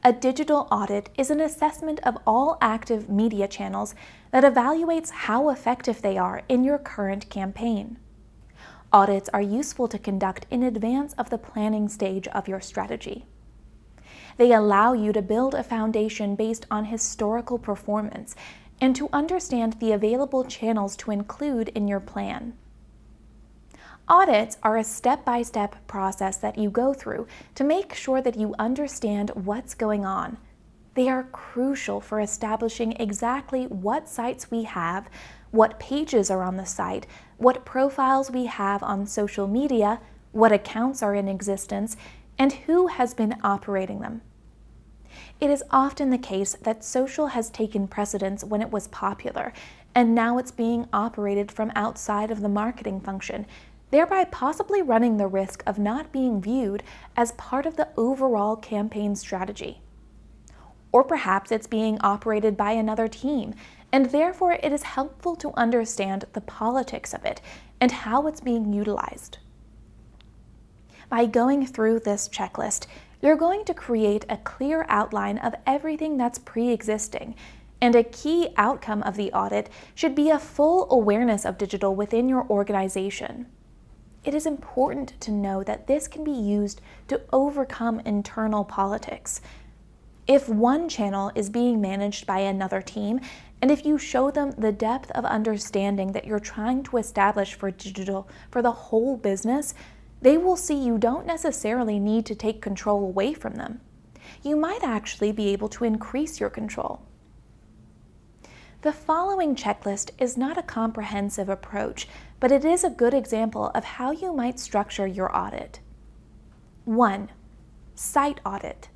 A digital audit is an assessment of all active media channels that evaluates how effective they are in your current campaign. Audits are useful to conduct in advance of the planning stage of your strategy. They allow you to build a foundation based on historical performance and to understand the available channels to include in your plan. Audits are a step-by-step process that you go through to make sure that you understand what's going on. They are crucial for establishing exactly what sites we have, what pages are on the site, what profiles we have on social media, what accounts are in existence, and who has been operating them. It is often the case that social has taken precedence when it was popular, and now it's being operated from outside of the marketing function, thereby possibly running the risk of not being viewed as part of the overall campaign strategy. Or perhaps it's being operated by another team, and therefore it is helpful to understand the politics of it and how it's being utilized. By going through this checklist, you're going to create a clear outline of everything that's pre-existing, and a key outcome of the audit should be a full awareness of digital within your organization. It is important to know that this can be used to overcome internal politics. If one channel is being managed by another team, and if you show them the depth of understanding that you're trying to establish for digital for the whole business, they will see you don't necessarily need to take control away from them. You might actually be able to increase your control. The following checklist is not a comprehensive approach, but it is a good example of how you might structure your audit. 1. Site audit.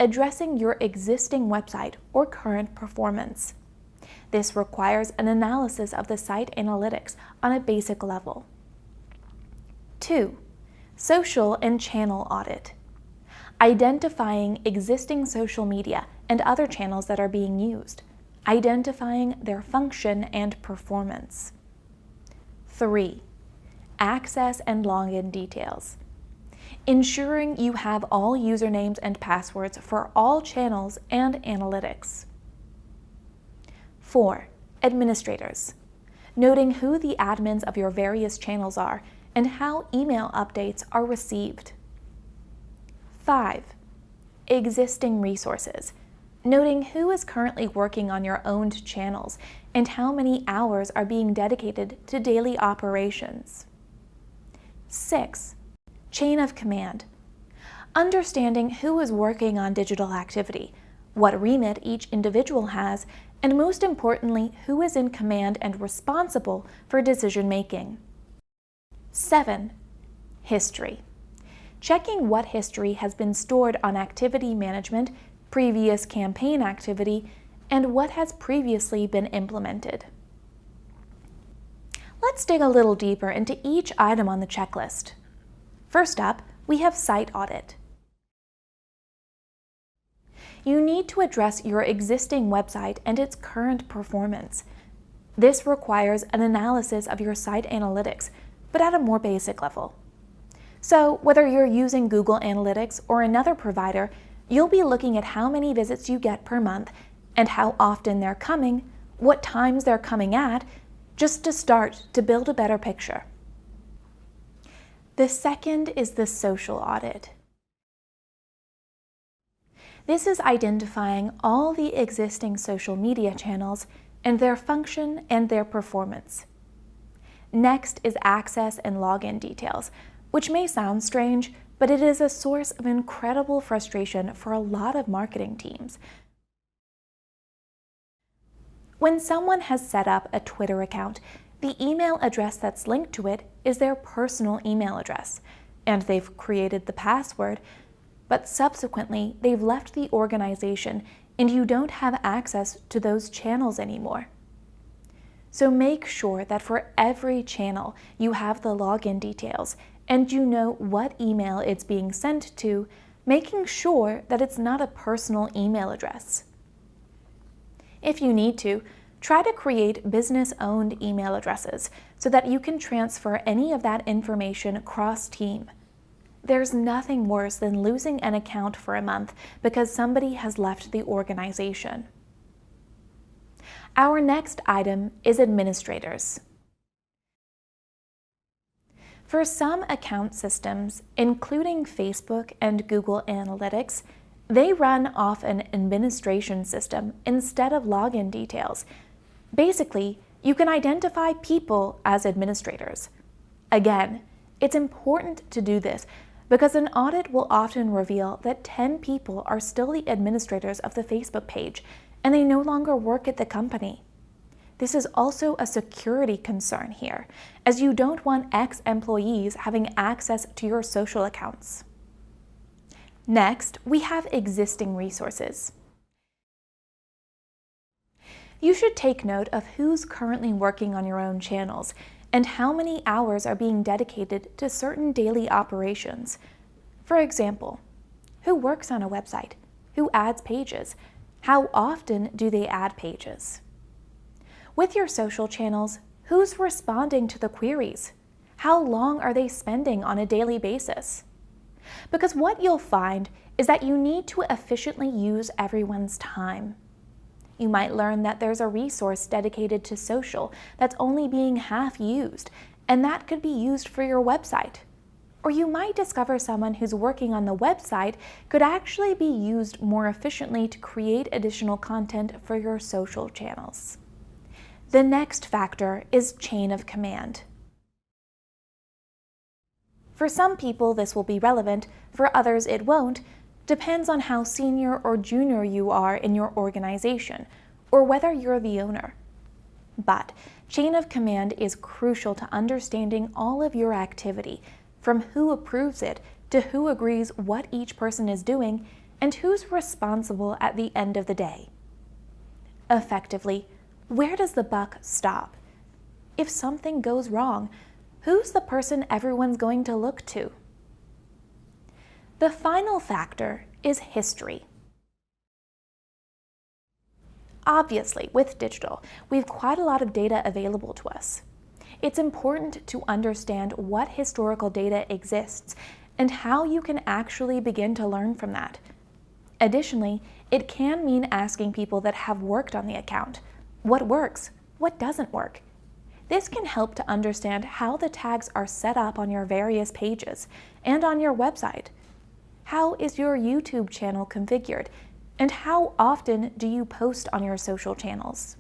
Addressing your existing website or current performance. This requires an analysis of the site analytics on a basic level. 2. Social and channel audit. Identifying existing social media and other channels that are being used. Identifying their function and performance. 3. Access and login details. Ensuring you have all usernames and passwords for all channels and analytics. 4. Administrators. Noting who the admins of your various channels are and how email updates are received. 5. Existing resources. Noting who is currently working on your owned channels and how many hours are being dedicated to daily operations. 6. Chain of command. Understanding who is working on digital activity, what remit each individual has, and most importantly, who is in command and responsible for decision making. 7. History. Checking what history has been stored on activity management, previous campaign activity, and what has previously been implemented. Let's dig a little deeper into each item on the checklist. First up, we have site audit. You need to address your existing website and its current performance. This requires an analysis of your site analytics, but at a more basic level. So, whether you're using Google Analytics or another provider, you'll be looking at how many visits you get per month and how often they're coming, what times they're coming at, just to start to build a better picture. The second is the social audit. This is identifying all the existing social media channels and their function and their performance. Next is access and login details, which may sound strange, but it is a source of incredible frustration for a lot of marketing teams. When someone has set up a Twitter account, the email address that's linked to it is their personal email address, and they've created the password, but subsequently they've left the organization and you don't have access to those channels anymore. So make sure that for every channel you have the login details and you know what email it's being sent to, making sure that it's not a personal email address. If you need to, try to create business-owned email addresses so that you can transfer any of that information cross-team. There's nothing worse than losing an account for a month because somebody has left the organization. Our next item is administrators. For some account systems, including Facebook and Google Analytics, they run off an administration system instead of login details. Basically, you can identify people as administrators. Again, it's important to do this because an audit will often reveal that 10 people are still the administrators of the Facebook page and they no longer work at the company. This is also a security concern here, as you don't want ex-employees having access to your social accounts. Next, we have existing resources. You should take note of who's currently working on your own channels and how many hours are being dedicated to certain daily operations. For example, who works on a website? Who adds pages? How often do they add pages? With your social channels, who's responding to the queries? How long are they spending on a daily basis? Because what you'll find is that you need to efficiently use everyone's time. You might learn that there's a resource dedicated to social that's only being half used, and that could be used for your website. Or you might discover someone who's working on the website could actually be used more efficiently to create additional content for your social channels. The next factor is chain of command. For some people, this will be relevant, for others it won't. Depends on how senior or junior you are in your organization, or whether you're the owner. But chain of command is crucial to understanding all of your activity, from who approves it to who agrees what each person is doing, and who's responsible at the end of the day. Effectively, where does the buck stop? If something goes wrong, who's the person everyone's going to look to? The final factor is history. Obviously, with digital, we have quite a lot of data available to us. It's important to understand what historical data exists and how you can actually begin to learn from that. Additionally, it can mean asking people that have worked on the account, what works, what doesn't work. This can help to understand how the tags are set up on your various pages and on your website. How is your YouTube channel configured? And how often do you post on your social channels?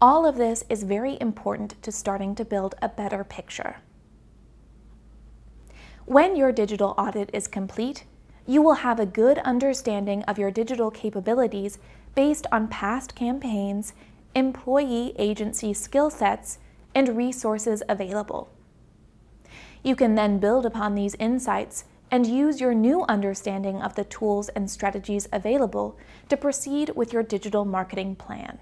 All of this is very important to starting to build a better picture. When your digital audit is complete, you will have a good understanding of your digital capabilities based on past campaigns, employee agency skill sets, and resources available. You can then build upon these insights and use your new understanding of the tools and strategies available to proceed with your digital marketing plan.